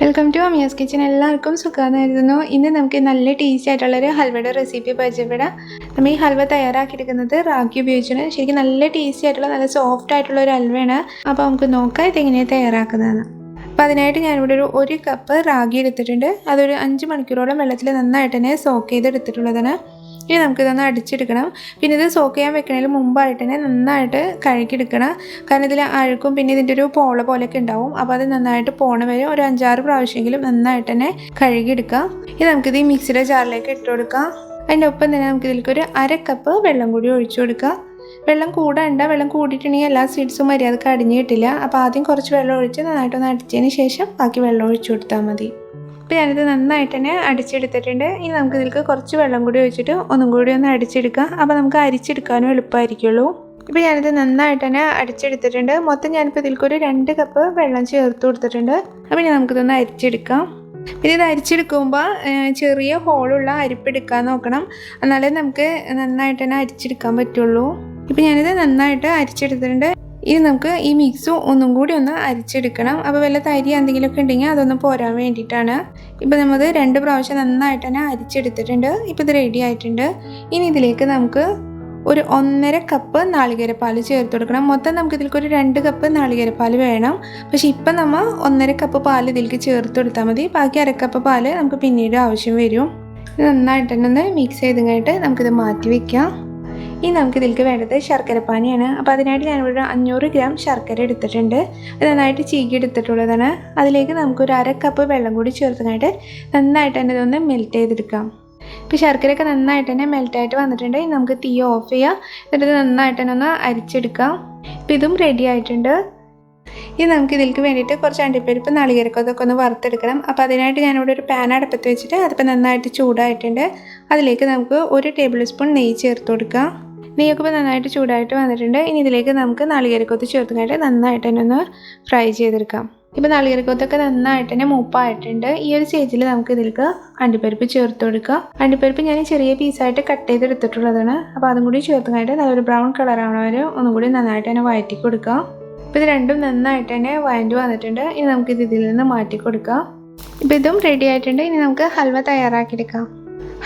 Welcome to Amiyas kitchen. എല്ലാവർക്കും സുഖമായിരുന്നു. ഇന്ന് നമുക്ക് നല്ല ടേസ്റ്റി ആയിട്ടുള്ളൊരു ഹൽവയുടെ റെസിപ്പി പരിചയപ്പെടാം. നമ്മൾ ഈ ഹൽവ തയ്യാറാക്കിയെടുക്കുന്നത് റാഗി ഉപയോഗിച്ചാണ്. ശരിക്കും നല്ല ടേസ്റ്റി ആയിട്ടുള്ള നല്ല സോഫ്റ്റ് ആയിട്ടുള്ള ഒരു ഹൽവയാണ്. അപ്പോൾ നമുക്ക് നോക്കാം ഇതെങ്ങനെയാണ് തയ്യാറാക്കുന്നതെന്ന്. അപ്പോൾ അതിനായിട്ട് ഞാനിവിടെ ഒരു കപ്പ് റാഗി എടുത്തിട്ടുണ്ട്. അതൊരു 5 മണിക്കൂറോളം വെള്ളത്തിൽ നന്നായിട്ട് തന്നെ സോക്ക് ചെയ്തെടുത്തിട്ടുള്ളതാണ്. ഇനി നമുക്കിതൊന്ന് അടിച്ചെടുക്കണം. പിന്നെ ഇത് സോക്ക് ചെയ്യാൻ വെക്കുന്നതിന് മുമ്പായിട്ട് തന്നെ നന്നായിട്ട് കഴുകിയെടുക്കണം. കാരണം ഇതിൽ അഴുക്കും പിന്നെ ഇതിൻ്റെ ഒരു പോള പോലെയൊക്കെ ഉണ്ടാവും. അപ്പോൾ അത് നന്നായിട്ട് പോണ വരെ ഒരു 5-6 പ്രാവശ്യമെങ്കിലും നന്നായിട്ട് തന്നെ കഴുകിയെടുക്കാം. ഇനി നമുക്കിത് ഈ മിക്സിയുടെ ജാറിലേക്ക് ഇട്ട് കൊടുക്കാം. അതിൻ്റെ ഒപ്പം തന്നെ നമുക്കിതിലേക്ക് ഒരു 1/2 കപ്പ് വെള്ളം കൂടി ഒഴിച്ചു കൊടുക്കാം. വെള്ളം കൂടണ്ട. വെള്ളം കൂടിയിട്ടുണ്ടെങ്കിൽ എല്ലാ സീഡ്സും മര്യാദക്ക് അടിഞ്ഞു കിട്ടില്ല. അപ്പോൾ ആദ്യം കുറച്ച് വെള്ളം ഒഴിച്ച് നന്നായിട്ടൊന്ന് അടിച്ചതിന് ശേഷം ബാക്കി വെള്ളം ഒഴിച്ചു കൊടുത്താൽ മതി. ഇപ്പോൾ ഞാനിത് നന്നായിട്ട് തന്നെ അടിച്ചെടുത്തിട്ടുണ്ട്. ഇനി നമുക്കിതിലേക്ക് കുറച്ച് വെള്ളം കൂടി ഒഴിച്ചിട്ട് ഒന്നും കൂടി ഒന്ന് അടിച്ചെടുക്കാം. അപ്പോൾ നമുക്ക് അരിച്ചെടുക്കാനും എളുപ്പമായിരിക്കുള്ളൂ. ഇപ്പോൾ ഞാനിത് നന്നായിട്ട് തന്നെ അടിച്ചെടുത്തിട്ടുണ്ട്. മൊത്തം ഞാനിപ്പോൾ ഇതിലേക്ക് ഒരു 2 കപ്പ് വെള്ളം ചേർത്ത് കൊടുത്തിട്ടുണ്ട്. അപ്പോൾ ഇനി നമുക്കിതൊന്ന് അരിച്ചെടുക്കാം. പിന്നെ ഇത് അരിച്ചെടുക്കുമ്പോൾ ചെറിയ ഹോളുള്ള അരിപ്പെടുക്കാൻ നോക്കണം. എന്നാലേ നമുക്ക് നന്നായിട്ട് തന്നെ അരിച്ചെടുക്കാൻ പറ്റുള്ളൂ. ഇപ്പോൾ ഞാനിത് നന്നായിട്ട് അരിച്ചെടുത്തിട്ടുണ്ട്. ഇനി നമുക്ക് ഈ മിക്സ് ഒന്നും കൂടി ഒന്ന് അരിച്ചെടുക്കണം. അപ്പോൾ വല്ല തരി എന്തെങ്കിലുമൊക്കെ ഉണ്ടെങ്കിൽ അതൊന്ന് പോരാൻ വേണ്ടിയിട്ടാണ്. ഇപ്പോൾ നമ്മൾ 2 പ്രാവശ്യം നന്നായിട്ട് തന്നെ അരിച്ചെടുത്തിട്ടുണ്ട്. ഇപ്പോൾ ഇത് റെഡി ആയിട്ടുണ്ട്. ഇനി ഇതിലേക്ക് നമുക്ക് ഒരു 1.5 കപ്പ് നാളികേരപ്പാൽ ചേർത്ത് കൊടുക്കണം. മൊത്തം നമുക്ക് ഇതിലേക്ക് ഒരു 2 കപ്പ് നാളികേരപ്പാൽ വേണം. പക്ഷേ ഇപ്പം നമ്മൾ 1.5 കപ്പ് പാൽ ഇതിലേക്ക് ചേർത്ത് കൊടുത്താൽ മതി. ബാക്കി 1/2 കപ്പ് പാൽ നമുക്ക് പിന്നീട് ആവശ്യം വരും. ഇത് നന്നായിട്ട് തന്നെ ഒന്ന് മിക്സ് ചെയ്തിട്ട് നമുക്കിത് മാറ്റി വയ്ക്കാം. ഇനി നമുക്കിതിലേക്ക് വേണ്ടത് ശർക്കരപ്പാനിയാണ്. അപ്പോൾ അതിനായിട്ട് ഞാനിവിടെ 500 ഗ്രാം ശർക്കര എടുത്തിട്ടുണ്ട്. അത് നന്നായിട്ട് ചീകി എടുത്തിട്ടുള്ളതാണ്. അതിലേക്ക് നമുക്കൊരു 1/2 കപ്പ് വെള്ളം കൂടി ചേർത്തിട്ട് നന്നായിട്ട് തന്നെ ഇതൊന്ന് മെൽറ്റ് ചെയ്തെടുക്കാം. ഇപ്പോൾ ശർക്കരയൊക്കെ നന്നായിട്ട് തന്നെ മെൽറ്റായിട്ട് വന്നിട്ടുണ്ട്. ഇനി നമുക്ക് തീ ഓഫ് ചെയ്യാം. എന്നിട്ട് നന്നായിട്ട് തന്നെ ഒന്ന് അരിച്ചെടുക്കാം. ഇപ്പോൾ ഇതും റെഡി ആയിട്ടുണ്ട്. ഇനി നമുക്ക് ഇതിലേക്ക് വേണ്ടിയിട്ട് കുറച്ച് അണ്ടിപ്പരിപ്പ് നാളികേരക്കൊക്കെ ഒന്ന് വറുത്തെടുക്കണം. അപ്പോൾ അതിനായിട്ട് ഞാനിവിടെ ഒരു പാൻ അടുപ്പത്ത് വെച്ചിട്ട് അതിപ്പോൾ നന്നായിട്ട് ചൂടായിട്ടുണ്ട്. അതിലേക്ക് നമുക്ക് 1 ടേബിൾ സ്പൂൺ നെയ്യ് ചേർത്ത് കൊടുക്കാം. നെയ്യൊക്കെ ഇപ്പോൾ നന്നായിട്ട് ചൂടായിട്ട് വന്നിട്ടുണ്ട്. ഇനി ഇതിലേക്ക് നമുക്ക് നാളികേരക്കൊത്ത് ചേർത്തിട്ട് നന്നായിട്ട് തന്നെ ഒന്ന് ഫ്രൈ ചെയ്തെടുക്കാം. ഇപ്പോൾ നാളികേരക്കൊത്തൊക്കെ നന്നായിട്ട് തന്നെ മൂപ്പായിട്ടുണ്ട്. ഈ ഒരു സ്റ്റേജിൽ നമുക്ക് ഇതിലേക്ക് അണ്ടിപ്പരിപ്പ് ചേർത്ത് കൊടുക്കാം. അണ്ടിപ്പരിപ്പ് ഞാൻ ചെറിയ പീസായിട്ട് കട്ട് ചെയ്തെടുത്തിട്ടുള്ളതാണ്. അപ്പോൾ അതും കൂടി ചേർത്തിട്ട് നല്ലൊരു ബ്രൗൺ കളറാവണ വരെ ഒന്നും കൂടി നന്നായിട്ട് തന്നെ വഴറ്റി കൊടുക്കാം. ഇപ്പോൾ ഇത് രണ്ടും നന്നായിട്ട് തന്നെ വഴറ്റി വന്നിട്ടുണ്ട്. ഇനി നമുക്കിത് ഇതിൽ നിന്ന് മാറ്റി കൊടുക്കാം. ഇപ്പോൾ ഇതും റെഡി ആയിട്ടുണ്ട്. ഇനി നമുക്ക് ഹൽവ തയ്യാറാക്കിയെടുക്കാം.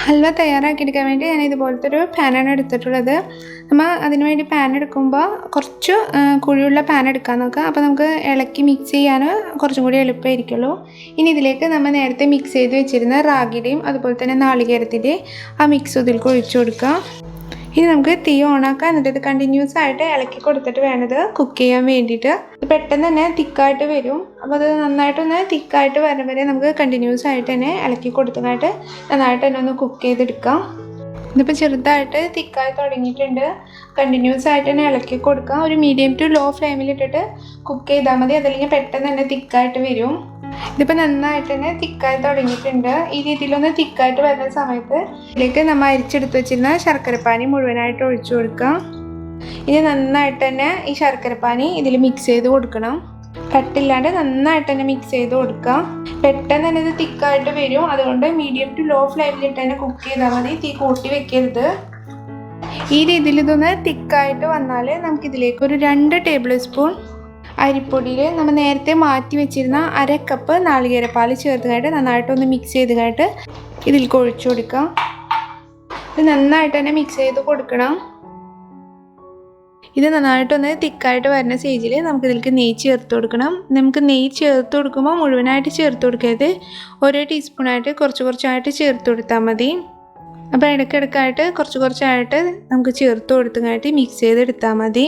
ഹൽവ തയ്യാറാക്കിയെടുക്കാൻ വേണ്ടി ഞാൻ ഇതുപോലത്തെ ഒരു പാനാണ് എടുത്തിട്ടുള്ളത്. നമ്മൾ അതിന് വേണ്ടി പാൻ എടുക്കുമ്പോൾ കുറച്ച് കുഴിയുള്ള പാൻ എടുക്കാൻ നോക്കുക. അപ്പോൾ നമുക്ക് ഇളക്കി മിക്സ് ചെയ്യാൻ കുറച്ചും കൂടി എളുപ്പമായിരിക്കുള്ളൂ. ഇനി ഇതിലേക്ക് നമ്മൾ നേരത്തെ മിക്സ് ചെയ്ത് വെച്ചിരുന്ന റാഗിയുടെയും അതുപോലെ തന്നെ നാളികേരത്തിൻ്റെയും ആ മിക്സ് ഇതിലേക്ക് ഒഴിച്ചു കൊടുക്കാം. ഇനി നമുക്ക് തീ ഓണാക്കാം. എന്നിട്ട് ഇത് കണ്ടിന്യൂസ് ആയിട്ട് ഇളക്കി കൊടുത്തിട്ട് വേണത് കുക്ക് ചെയ്യാൻ വേണ്ടിയിട്ട്. ഇത് പെട്ടെന്ന് തന്നെ തിക്കായിട്ട് വരും. അപ്പോൾ അത് നന്നായിട്ടൊന്ന് തിക്കായിട്ട് വരുന്ന വരെ നമുക്ക് കണ്ടിന്യൂസ് ആയിട്ട് തന്നെ ഇളക്കി കൊടുത്തിട്ട് നന്നായിട്ട് തന്നെ ഒന്ന് കുക്ക് ചെയ്തെടുക്കാം. ഇതിപ്പോൾ ചെറുതായിട്ട് തിക്കായി തുടങ്ങിയിട്ടുണ്ട്. കണ്ടിന്യൂസ് ആയിട്ട് തന്നെ ഇളക്കി കൊടുക്കാം. ഒരു മീഡിയം ടു ലോ ഫ്ലെയിമിലിട്ടിട്ട് കുക്ക് ചെയ്താൽ മതി. അതല്ലെങ്കിൽ പെട്ടെന്ന് തന്നെ തിക്കായിട്ട് വരും. ഇതിപ്പോൾ നന്നായിട്ട് തന്നെ തിക്കായി തുടങ്ങിയിട്ടുണ്ട്. ഈ രീതിയിലൊന്ന് തിക്കായിട്ട് വരുന്ന സമയത്ത് ഇതിലേക്ക് നമ്മൾ അരിച്ചെടുത്ത് വെച്ചിരുന്ന ശർക്കരപ്പാനി മുഴുവനായിട്ട് ഒഴിച്ചു കൊടുക്കാം. ഇനി നന്നായിട്ട് തന്നെ ഈ ശർക്കരപ്പാനി ഇതിൽ മിക്സ് ചെയ്ത് കൊടുക്കണം. കട്ടില്ലാണ്ട് നന്നായിട്ട് തന്നെ മിക്സ് ചെയ്ത് കൊടുക്കാം. പെട്ടെന്ന് തന്നെ ഇത് തിക്കായിട്ട് വരും. അതുകൊണ്ട് മീഡിയം ടു ലോ ഫ്ലെയിമിലിട്ട് തന്നെ കുക്ക് ചെയ്താൽ മതി. തീ കൂട്ടി വെക്കരുത്. ഈ രീതിയിൽ ഇതൊന്ന് തിക്കായിട്ട് വന്നാൽ നമുക്കിതിലേക്ക് ഒരു 2 ടേബിൾ സ്പൂൺ അരിപ്പൊടിയിൽ നമ്മൾ നേരത്തെ മാറ്റി വെച്ചിരുന്ന 1/2 കപ്പ് നാളികേരപ്പാൽ ചേർത്തിട്ട് നന്നായിട്ടൊന്ന് മിക്സ് ചെയ്തിട്ട് ഇതിലേക്ക് ഒഴിച്ചു കൊടുക്കാം. ഇത് നന്നായിട്ട് തന്നെ മിക്സ് ചെയ്ത് കൊടുക്കണം. ഇത് നന്നായിട്ടൊന്ന് തിക്കായിട്ട് വരുന്ന സ്റ്റേജിൽ നമുക്കിതിലേക്ക് നെയ്യ് ചേർത്ത് കൊടുക്കണം. നമുക്ക് നെയ്യ് ചേർത്ത് കൊടുക്കുമ്പോൾ മുഴുവനായിട്ട് ചേർത്ത് കൊടുക്കരുത്. 1 ടീസ്പൂണായിട്ട് കുറച്ചായിട്ട് ചേർത്ത് കൊടുത്താൽ മതി. അപ്പോൾ ഇടയ്ക്കിടയ്ക്കായിട്ട് കുറച്ചായിട്ട് നമുക്ക് ചേർത്ത് കൊടുത്തിട്ട് മിക്സ് ചെയ്തെടുത്താൽ മതി.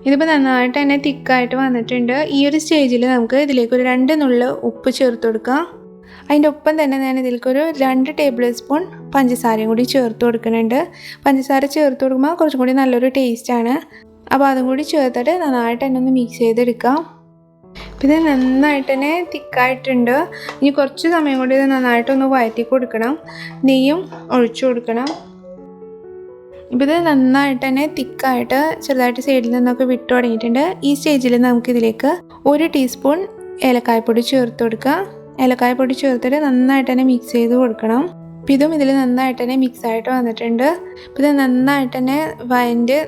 ഇതിപ്പോൾ നന്നായിട്ട് തന്നെ തിക്കായിട്ട് വന്നിട്ടുണ്ട്. ഈ ഒരു സ്റ്റേജിൽ നമുക്ക് ഇതിലേക്ക് ഒരു 2 നുള്ള് ഉപ്പ് ചേർത്ത് കൊടുക്കാം. അതിൻ്റെ ഒപ്പം തന്നെ ഞാൻ ഇതിലേക്കൊരു 2 ടേബിൾ സ്പൂൺ പഞ്ചസാരയും കൂടി ചേർത്ത് കൊടുക്കുന്നുണ്ട്. പഞ്ചസാര ചേർത്ത് കൊടുക്കുമ്പോൾ കുറച്ചും കൂടി നല്ലൊരു ടേസ്റ്റാണ്. അപ്പോൾ അതും കൂടി ചേർത്തിട്ട് നന്നായിട്ട് തന്നെ ഒന്ന് മിക്സ് ചെയ്തെടുക്കാം. പിന്നെ നന്നായിട്ട് തന്നെ തിക്കായിട്ടുണ്ട്. ഇനി കുറച്ച് സമയം കൂടി ഇത് നന്നായിട്ടൊന്ന് വഴറ്റി കൊടുക്കണം. നെയ്യും ഒഴിച്ചു കൊടുക്കണം. ഇപ്പോൾ ഇത് നന്നായിട്ട് തന്നെ തിക്കായിട്ട് ചെറുതായിട്ട് സൈഡിൽ നിന്നൊക്കെ വിട്ടു തുടങ്ങിയിട്ടുണ്ട്. ഈ സ്റ്റേജിൽ നമുക്കിതിലേക്ക് 1 ടീസ്പൂൺ ഏലക്കായ്പ്പൊടി ചേർത്ത് കൊടുക്കുക. ഏലക്കായ്പ്പൊടി ചേർത്തിട്ട് നന്നായിട്ട് തന്നെ മിക്സ് ചെയ്ത് കൊടുക്കണം. അപ്പോൾ ഇതും ഇതിൽ നന്നായിട്ട് തന്നെ മിക്സായിട്ട് വന്നിട്ടുണ്ട്. അപ്പോൾ ഇത് നന്നായിട്ട് തന്നെ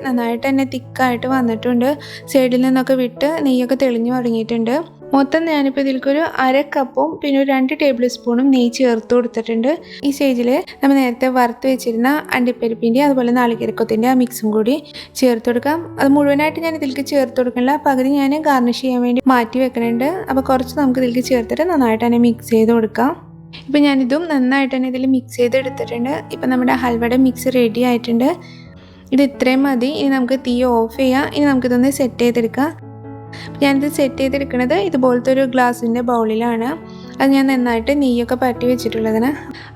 നന്നായിട്ട് തന്നെ തിക്കായിട്ട് വന്നിട്ടുണ്ട്. സൈഡിൽ നിന്നൊക്കെ വിട്ട് നെയ്യൊക്കെ തെളിഞ്ഞു തുടങ്ങിയിട്ടുണ്ട്. മൊത്തം ഞാനിപ്പോൾ ഇതിലേക്കൊരു 1/2 കപ്പും പിന്നെ ഒരു 2 ടേബിൾ സ്പൂണും നെയ്യ് ചേർത്ത് കൊടുത്തിട്ടുണ്ട്. ഈ സ്റ്റേജിൽ നമ്മൾ നേരത്തെ വറുത്ത് വെച്ചിരുന്ന അണ്ടിപ്പരിപ്പിൻ്റെ അതുപോലെ നാളികേരക്കൊത്തിൻ്റെ ആ മിക്സും കൂടി ചേർത്ത് കൊടുക്കാം. അത് മുഴുവനായിട്ട് ഞാൻ ഇതിലേക്ക് ചേർത്ത് കൊടുക്കണില്ല, പകുതി ഞാൻ ഗാർണിഷ് ചെയ്യാൻ വേണ്ടി മാറ്റി വെക്കുന്നുണ്ട്. അപ്പോൾ കുറച്ച് നമുക്ക് ഇതിലേക്ക് ചേർത്തിട്ട് നന്നായിട്ട് തന്നെ മിക്സ് ചെയ്ത് കൊടുക്കാം. ഇപ്പം ഞാനിതും നന്നായിട്ട് തന്നെ ഇതിൽ മിക്സ് ചെയ്തെടുത്തിട്ടുണ്ട്. ഇപ്പം നമ്മുടെ ഹൽവയുടെ മിക്സ് റെഡി ആയിട്ടുണ്ട്. ഇത് ഇത്രയും മതി. ഇനി നമുക്ക് തീ ഓഫ് ചെയ്യാം. ഇനി നമുക്കിതൊന്ന് സെറ്റ് ചെയ്തെടുക്കാം. ഞാനിത് സെറ്റ് ചെയ്തെടുക്കുന്നത് ഇതുപോലത്തെ ഒരു ഗ്ലാസിൻ്റെ ബൗളിലാണ്. അത് ഞാൻ നന്നായിട്ട് നെയ്യൊക്കെ പറ്റി വെച്ചിട്ടുള്ളതിന്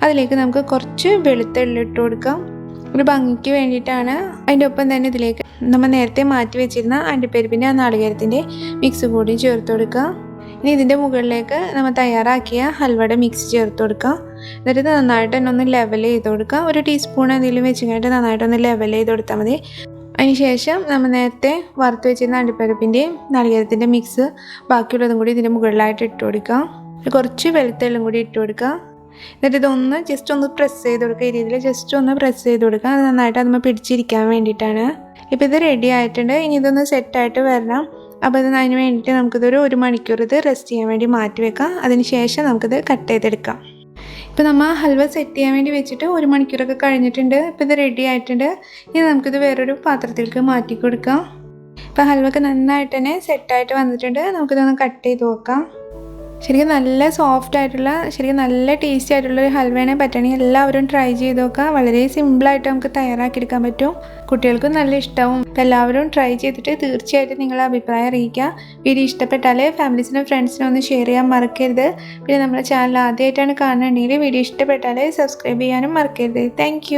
അതിലേക്ക് നമുക്ക് കുറച്ച് വെളുത്ത എള്ള് ഇട്ട് കൊടുക്കാം. ഒരു ഭംഗിക്ക് വേണ്ടിയിട്ടാണ്. അതിൻ്റെ ഒപ്പം തന്നെ ഇതിലേക്ക് നമ്മൾ നേരത്തെ മാറ്റി വെച്ചിരുന്ന അണ്ടിപ്പരിപ്പിൻ്റെ നാളികേരത്തിൻ്റെ മിക്സ് കൂടി ചേർത്ത് കൊടുക്കുക. ഇനി ഇതിൻ്റെ മുകളിലേക്ക് നമ്മൾ തയ്യാറാക്കിയ ഹൽവയുടെ മിക്സ് ചേർത്ത് കൊടുക്കുക. എന്നിട്ട് നന്നായിട്ട് തന്നെ ഒന്ന് ലെവൽ ചെയ്ത് കൊടുക്കുക. ഒരു ടീസ്പൂൺ എന്തെങ്കിലും വെച്ചിട്ട് നന്നായിട്ടൊന്ന് ലെവൽ ചെയ്ത് കൊടുത്താൽ മതി. അതിനുശേഷം നമ്മൾ നേരത്തെ വറുത്ത് വെച്ചിരുന്ന അണ്ടിപ്പരിപ്പിൻ്റെയും നാളികേരത്തിൻ്റെ മിക്സ് ബാക്കിയുള്ളതും കൂടി ഇതിൻ്റെ മുകളിലായിട്ട് ഇട്ട് കൊടുക്കുക. കുറച്ച് വെളുത്തെള്ളും കൂടി ഇട്ട് കൊടുക്കുക. എന്നിട്ട് ഇതൊന്ന് ജസ്റ്റ് ഒന്ന് പ്രസ് ചെയ്ത് കൊടുക്കുക. ഈ രീതിയിൽ ജസ്റ്റ് ഒന്ന് പ്രസ് ചെയ്ത് കൊടുക്കുക. അത് നന്നായിട്ട് നമ്മൾ പിടിച്ചിരിക്കാൻ വേണ്ടിയിട്ടാണ്. ഇപ്പോൾ ഇത് റെഡി ആയിട്ടുണ്ട്. ഇനി ഇതൊന്ന് സെറ്റായിട്ട് വരണം. അപ്പോൾ അതിന് വേണ്ടിയിട്ട് നമുക്കിതൊരു 1 മണിക്കൂർ ഇത് റെസ്റ്റ് ചെയ്യാൻ വേണ്ടി മാറ്റി വെക്കാം. അതിന് ശേഷം നമുക്കിത് കട്ട് ചെയ്തെടുക്കാം. ഇപ്പോൾ നമ്മൾ ഹൽവ സെറ്റ് ചെയ്യാൻ വേണ്ടി വെച്ചിട്ട് 1 മണിക്കൂറൊക്കെ കഴിഞ്ഞിട്ടുണ്ട്. ഇപ്പോൾ ഇത് റെഡി ആയിട്ടുണ്ട്. ഇനി നമുക്കിത് വേറൊരു പാത്രത്തിലേക്ക് മാറ്റി കൊടുക്കാം. ഇപ്പോൾ ഹൽവയൊക്കെ നന്നായിട്ട് തന്നെ സെറ്റായിട്ട് വന്നിട്ടുണ്ട്. നമുക്കിതൊന്ന് കട്ട് ചെയ്ത് നോക്കാം. ശരിക്കും നല്ല സോഫ്റ്റ് ആയിട്ടുള്ള ശരിക്കും നല്ല ടേസ്റ്റി ആയിട്ടുള്ളൊരു ഹൽവേനെ പറ്റുകയാണെങ്കിൽ എല്ലാവരും ട്രൈ ചെയ്ത് നോക്കുക. വളരെ സിമ്പിളായിട്ട് നമുക്ക് തയ്യാറാക്കിയെടുക്കാൻ പറ്റും. കുട്ടികൾക്കും നല്ല ഇഷ്ടവും. അപ്പോൾ എല്ലാവരും ട്രൈ ചെയ്തിട്ട് തീർച്ചയായിട്ടും നിങ്ങളുടെ അഭിപ്രായം അറിയിക്കുക. വീഡിയോ ഇഷ്ടപ്പെട്ടാൽ ഫാമിലീസിനും ഫ്രണ്ട്സിനും ഒന്ന് ഷെയർ ചെയ്യാൻ മറക്കരുത്. പിന്നെ നമ്മുടെ ചാനൽ ആദ്യമായിട്ടാണ് കാണുന്നുണ്ടെങ്കിൽ വീഡിയോ ഇഷ്ടപ്പെട്ടാൽ സബ്സ്ക്രൈബ് ചെയ്യാനും മറക്കരുത്. താങ്ക്